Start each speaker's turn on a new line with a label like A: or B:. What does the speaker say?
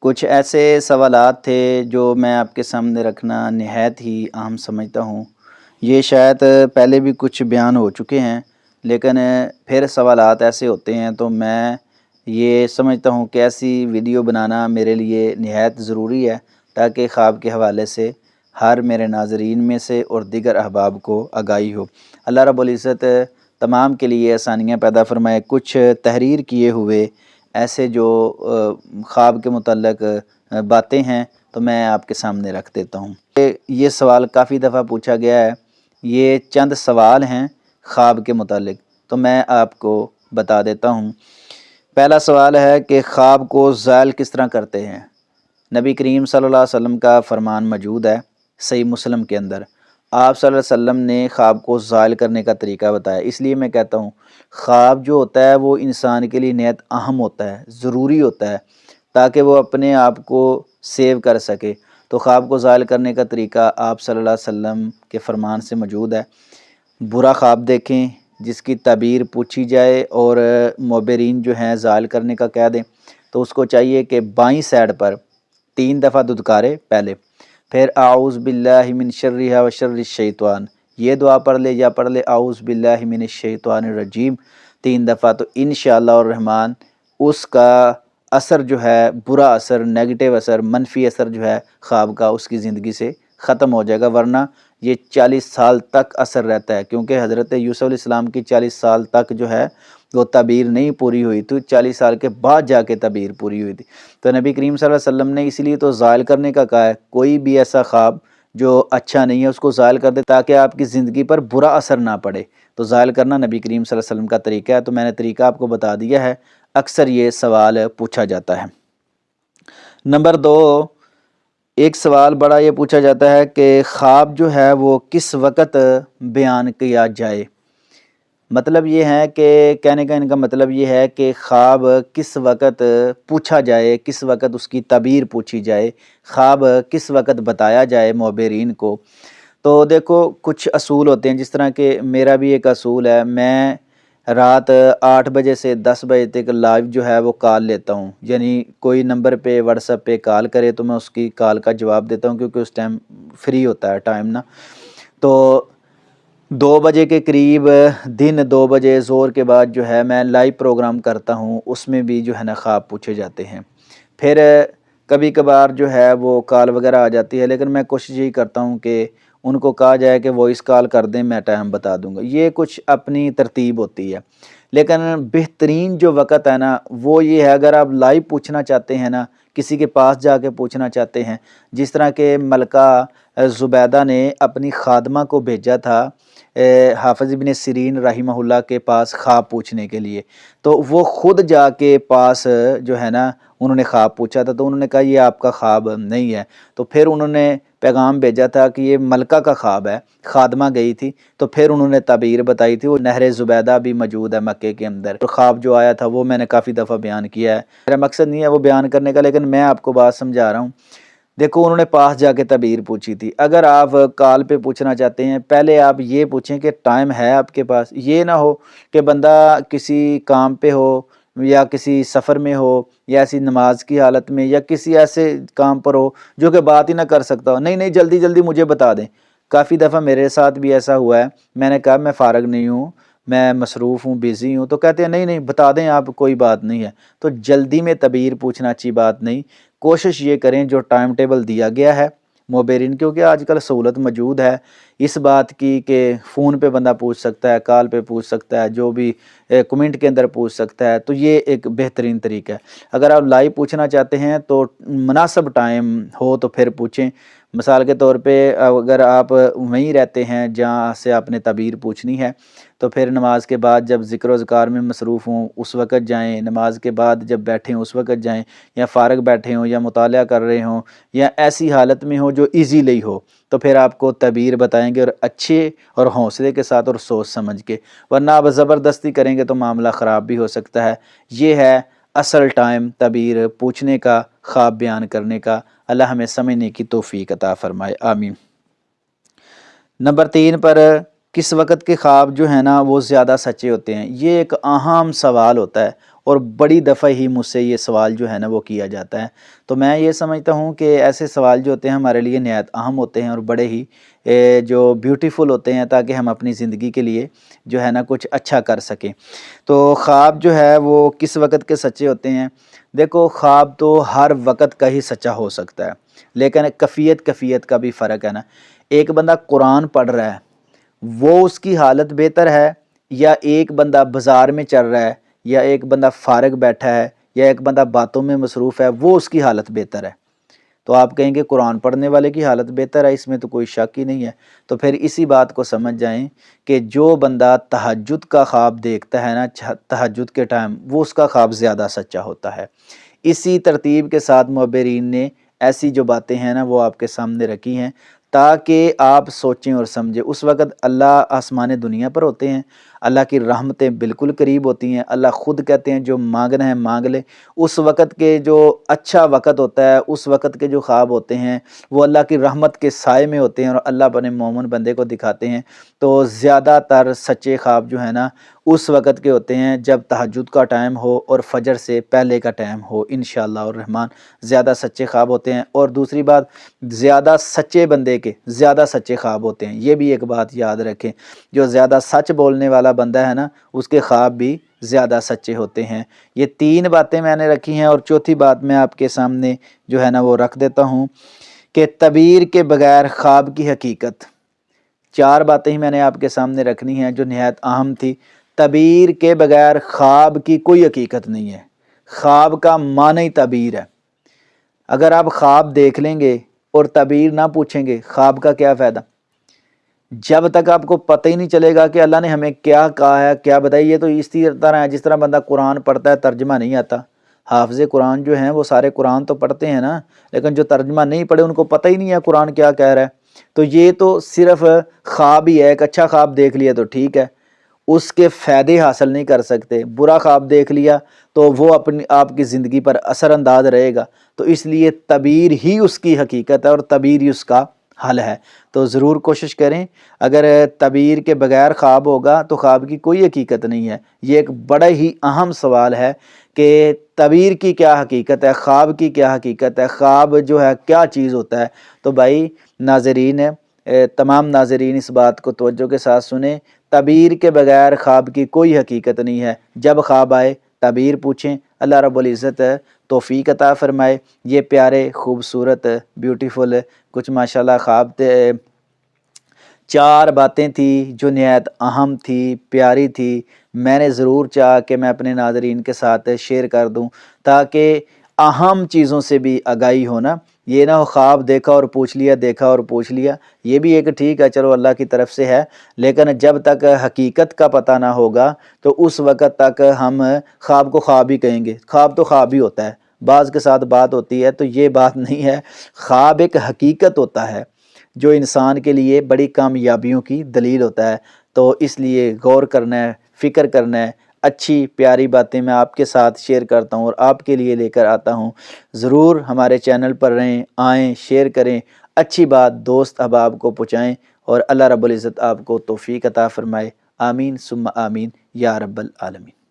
A: کچھ ایسے سوالات تھے جو میں آپ کے سامنے رکھنا نہایت ہی اہم سمجھتا ہوں۔ یہ شاید پہلے بھی کچھ بیان ہو چکے ہیں، لیکن پھر سوالات ایسے ہوتے ہیں تو میں یہ سمجھتا ہوں کہ ایسی ویڈیو بنانا میرے لیے نہایت ضروری ہے، تاکہ خواب کے حوالے سے ہر میرے ناظرین میں سے اور دیگر احباب کو آگاہی ہو۔ اللہ رب العزت تمام کے لیے آسانیاں پیدا فرمائے۔ کچھ تحریر کیے ہوئے ایسے جو خواب کے متعلق باتیں ہیں تو میں آپ کے سامنے رکھ دیتا ہوں۔ یہ سوال کافی دفعہ پوچھا گیا ہے، یہ چند سوال ہیں خواب کے متعلق، تو میں آپ کو بتا دیتا ہوں۔ پہلا سوال ہے کہ خواب کو زائل کس طرح کرتے ہیں؟ نبی کریم صلی اللہ علیہ وسلم کا فرمان موجود ہے صحیح مسلم کے اندر۔ آپ صلی اللہ علیہ وسلم نے خواب کو زائل کرنے کا طریقہ بتایا۔ اس لیے میں کہتا ہوں خواب جو ہوتا ہے وہ انسان کے لیے نہایت اہم ہوتا ہے، ضروری ہوتا ہے، تاکہ وہ اپنے آپ کو سیو کر سکے۔ تو خواب کو زائل کرنے کا طریقہ آپ صلی اللہ علیہ وسلم کے فرمان سے موجود ہے۔ برا خواب دیکھیں جس کی تعبیر پوچھی جائے اور معبرین جو ہیں زائل کرنے کا کہہ دیں، تو اس کو چاہیے کہ بائیں سائڈ پر 3 دفعہ دھتکارے پہلے، پھر اعوذ باللہ من شرها و شر الشیطان، یہ دعا پڑھ لے یا پڑھ لے اعوذ باللہ من الشیطان الرجیم 3 دفعہ، تو انشاءاللہ الرحمن اس کا اثر جو ہے، برا اثر، نیگیٹو اثر، منفی اثر جو ہے خواب کا اس کی زندگی سے ختم ہو جائے گا، ورنہ یہ 40 سال تک اثر رہتا ہے، کیونکہ حضرت یوسف علیہ السلام کی 40 سال تک جو ہے وہ تعبیر نہیں پوری ہوئی تھی، 40 سال کے بعد جا کے تعبیر پوری ہوئی تھی۔ تو نبی کریم صلی اللہ علیہ وسلم نے اسی لیے تو زائل کرنے کا کہا ہے، کوئی بھی ایسا خواب جو اچھا نہیں ہے اس کو زائل کر دے تاکہ آپ کی زندگی پر برا اثر نہ پڑے۔ تو زائل کرنا نبی کریم صلی اللہ علیہ وسلم کا طریقہ ہے، تو میں نے طریقہ آپ کو بتا دیا ہے، اکثر یہ سوال پوچھا جاتا ہے۔ نمبر 2، ایک سوال بڑا یہ پوچھا جاتا ہے کہ خواب جو ہے وہ کس وقت بیان کیا جائے؟ مطلب یہ ہے کہ کہنے کا ان کا مطلب یہ ہے کہ خواب کس وقت پوچھا جائے، کس وقت اس کی تعبیر پوچھی جائے، خواب کس وقت بتایا جائے معبرین کو۔ تو دیکھو کچھ اصول ہوتے ہیں، جس طرح کہ میرا بھی ایک اصول ہے، میں رات 8 بجے سے 10 بجے تک لائیو جو ہے وہ کال لیتا ہوں، یعنی کوئی نمبر پہ واٹس ایپ پہ کال کرے تو میں اس کی کال کا جواب دیتا ہوں، کیونکہ اس ٹائم فری ہوتا ہے ٹائم نا۔ تو 2 بجے کے قریب دن 2 بجے زور کے بعد جو ہے میں لائیو پروگرام کرتا ہوں، اس میں بھی جو ہے نا خواب پوچھے جاتے ہیں۔ پھر کبھی کبھار جو ہے وہ کال وغیرہ آ جاتی ہے، لیکن میں کوشش یہی کرتا ہوں کہ ان کو کہا جائے کہ وائس کال کر دیں، میں ٹائم بتا دوں گا، یہ کچھ اپنی ترتیب ہوتی ہے۔ لیکن بہترین جو وقت ہے نا وہ یہ ہے، اگر آپ لائیو پوچھنا چاہتے ہیں نا، کسی کے پاس جا کے پوچھنا چاہتے ہیں، جس طرح کہ ملکہ زبیدہ نے اپنی خادمہ کو بھیجا تھا حافظ ابن سیرین رحمہ اللہ کے پاس خواب پوچھنے کے لیے، تو وہ خود جا کے پاس جو ہے نا انہوں نے خواب پوچھا تھا، تو انہوں نے کہا یہ آپ کا خواب نہیں ہے، تو پھر انہوں نے پیغام بھیجا تھا کہ یہ ملکہ کا خواب ہے، خادمہ گئی تھی، تو پھر انہوں نے تعبیر بتائی تھی۔ وہ نہر زبیدہ بھی موجود ہے مکے کے اندر، تو خواب جو آیا تھا وہ میں نے کافی دفعہ بیان کیا ہے، میرا مقصد نہیں ہے وہ بیان کرنے کا، لیکن میں آپ کو بات سمجھا رہا ہوں۔ دیکھو انہوں نے پاس جا کے تعبیر پوچھی تھی۔ اگر آپ کال پہ پوچھنا چاہتے ہیں، پہلے آپ یہ پوچھیں کہ ٹائم ہے آپ کے پاس، یہ نہ ہو کہ بندہ کسی کام پہ ہو یا کسی سفر میں ہو یا ایسی نماز کی حالت میں یا کسی ایسے کام پر ہو جو کہ بات ہی نہ کر سکتا ہو، نہیں جلدی جلدی مجھے بتا دیں۔ کافی دفعہ میرے ساتھ بھی ایسا ہوا ہے، میں نے کہا میں فارغ نہیں ہوں، میں مصروف ہوں، بیزی ہوں، تو کہتے ہیں نہیں بتا دیں آپ، کوئی بات نہیں ہے۔ تو جلدی میں تعبیر پوچھنا اچھی بات نہیں، کوشش یہ کریں جو ٹائم ٹیبل دیا گیا ہے معبرین، کیونکہ آج کل سہولت موجود ہے اس بات کی کہ فون پہ بندہ پوچھ سکتا ہے، کال پہ پوچھ سکتا ہے، جو بھی کمنٹ کے اندر پوچھ سکتا ہے، تو یہ ایک بہترین طریقہ ہے۔ اگر آپ لائیو پوچھنا چاہتے ہیں تو مناسب ٹائم ہو تو پھر پوچھیں۔ مثال کے طور پہ اگر آپ وہیں رہتے ہیں جہاں سے آپ نے تعبیر پوچھنی ہے، تو پھر نماز کے بعد جب ذکر و اذکار میں مصروف ہوں اس وقت جائیں، نماز کے بعد جب بیٹھے ہوں اس وقت جائیں، یا فارغ بیٹھے ہوں یا مطالعہ کر رہے ہوں یا ایسی حالت میں ہو جو ایزیلی ہو، تو پھر آپ کو تعبیر بتائیں گے، اور اچھے اور حوصلے کے ساتھ اور سوچ سمجھ کے، ورنہ آپ زبردستی کریں گے تو معاملہ خراب بھی ہو سکتا ہے۔ یہ ہے اصل ٹائم تعبیر پوچھنے کا، خواب بیان کرنے کا۔ اللہ ہمیں سمجھنے کی توفیق عطا فرمائے، آمین۔ نمبر 3 پر کس وقت کے خواب جو ہیں نا وہ زیادہ سچے ہوتے ہیں؟ یہ ایک اہم سوال ہوتا ہے، اور بڑی دفعہ ہی مجھ سے یہ سوال جو ہے نا وہ کیا جاتا ہے۔ تو میں یہ سمجھتا ہوں کہ ایسے سوال جو ہوتے ہیں ہمارے لیے نہایت اہم ہوتے ہیں اور بڑے ہی جو بیوٹیفل ہوتے ہیں، تاکہ ہم اپنی زندگی کے لیے جو ہے نا کچھ اچھا کر سکیں۔ تو خواب جو ہے وہ کس وقت کے سچے ہوتے ہیں؟ دیکھو، خواب تو ہر وقت کا ہی سچا ہو سکتا ہے، لیکن کفیت کا بھی فرق ہے نا۔ ایک بندہ قرآن پڑھ رہا ہے، وہ اس کی حالت بہتر ہے، یا ایک بندہ بازار میں چل رہا ہے، یا ایک بندہ فارغ بیٹھا ہے، یا ایک بندہ باتوں میں مصروف ہے، وہ اس کی حالت بہتر ہے؟ تو آپ کہیں گے قرآن پڑھنے والے کی حالت بہتر ہے، اس میں تو کوئی شک ہی نہیں ہے۔ تو پھر اسی بات کو سمجھ جائیں کہ جو بندہ تہجد کا خواب دیکھتا ہے نا، تہجد کے ٹائم، وہ اس کا خواب زیادہ سچا ہوتا ہے۔ اسی ترتیب کے ساتھ معبرین نے ایسی جو باتیں ہیں نا وہ آپ کے سامنے رکھی ہیں، تاکہ آپ سوچیں اور سمجھیں۔ اس وقت اللہ آسمان دنیا پر ہوتے ہیں، اللہ کی رحمتیں بالکل قریب ہوتی ہیں، اللہ خود کہتے ہیں جو مانگنا ہے مانگ لے۔ اس وقت کے جو اچھا وقت ہوتا ہے، اس وقت کے جو خواب ہوتے ہیں، وہ اللہ کی رحمت کے سائے میں ہوتے ہیں، اور اللہ اپنے مومن بندے کو دکھاتے ہیں۔ تو زیادہ تر سچے خواب جو ہیں نا اس وقت کے ہوتے ہیں جب تہجد کا ٹائم ہو اور فجر سے پہلے کا ٹائم ہو، انشاءاللہ الرحمن زیادہ سچے خواب ہوتے ہیں۔ اور دوسری بات، زیادہ سچے بندے کے زیادہ سچے خواب ہوتے ہیں، یہ بھی ایک بات یاد رکھیں۔ جو زیادہ سچ بولنے والا بندہ ہے نا، اس کے خواب بھی زیادہ سچے ہوتے ہیں۔ یہ 3 باتیں میں نے رکھی ہیں، اور چوتھی بات میں آپ کے سامنے جو ہے نا وہ رکھ دیتا ہوں کہ تعبیر کے بغیر خواب کی حقیقت۔ 4 باتیں ہی میں نے آپ کے سامنے رکھنی ہیں جو نہایت اہم تھی۔ تعبیر کے بغیر خواب کی کوئی حقیقت نہیں ہے، خواب کا معنی تعبیر ہے۔ اگر آپ خواب دیکھ لیں گے اور تعبیر نہ پوچھیں گے، خواب کا کیا فائدہ؟ جب تک آپ کو پتہ ہی نہیں چلے گا کہ اللہ نے ہمیں کیا کہا ہے، کیا بتائی، یہ تو اس طرح ہے جس طرح بندہ قرآن پڑھتا ہے، ترجمہ نہیں آتا۔ حافظ قرآن جو ہیں وہ سارے قرآن تو پڑھتے ہیں نا، لیکن جو ترجمہ نہیں پڑھے ان کو پتہ ہی نہیں ہے قرآن کیا کہہ رہا ہے۔ تو یہ تو صرف خواب ہی ہے، ایک اچھا خواب دیکھ لیا تو ٹھیک ہے، اس کے فائدے حاصل نہیں کر سکتے۔ برا خواب دیکھ لیا تو وہ اپنی آپ کی زندگی پر اثر انداز رہے گا۔ تو اس لیے تعبیر ہی اس کی حقیقت ہے، اور تعبیر ہی اس کا حل ہے۔ تو ضرور کوشش کریں، اگر تعبیر کے بغیر خواب ہوگا تو خواب کی کوئی حقیقت نہیں ہے۔ یہ ایک بڑا ہی اہم سوال ہے کہ تعبیر کی کیا حقیقت ہے، خواب کی کیا حقیقت ہے، خواب جو ہے کیا چیز ہوتا ہے۔ تو بھائی ناظرین، تمام ناظرین اس بات کو توجہ کے ساتھ سنیں، تعبیر کے بغیر خواب کی کوئی حقیقت نہیں ہے۔ جب خواب آئے تعبیر پوچھیں، اللہ رب العزت توفیق عطا فرمائے۔ یہ پیارے خوبصورت بیوٹیفل کچھ ماشاءاللہ خواب تھے، 4 باتیں تھیں جو نہایت اہم تھی، پیاری تھی۔ میں نے ضرور چاہا کہ میں اپنے ناظرین کے ساتھ شیئر کر دوں تاکہ اہم چیزوں سے بھی آگاہی ہو نا۔ یہ نہ ہو خواب دیکھا اور پوچھ لیا، دیکھا اور پوچھ لیا، یہ بھی ایک ٹھیک ہے، چلو اللہ کی طرف سے ہے، لیکن جب تک حقیقت کا پتہ نہ ہوگا تو اس وقت تک ہم خواب کو خواب ہی کہیں گے۔ خواب تو خواب ہی ہوتا ہے، بعض کے ساتھ بات ہوتی ہے تو یہ بات نہیں ہے۔ خواب ایک حقیقت ہوتا ہے جو انسان کے لیے بڑی کامیابیوں کی دلیل ہوتا ہے۔ تو اس لیے غور کرنا ہے، فکر کرنا ہے۔ اچھی پیاری باتیں میں آپ کے ساتھ شیئر کرتا ہوں اور آپ کے لیے لے کر آتا ہوں۔ ضرور ہمارے چینل پر رہیں، آئیں، شیئر کریں، اچھی بات دوست احباب کو پہنچائیں، اور اللہ رب العزت آپ کو توفیق عطا فرمائے۔ آمین ثم آمین یا رب العالمین۔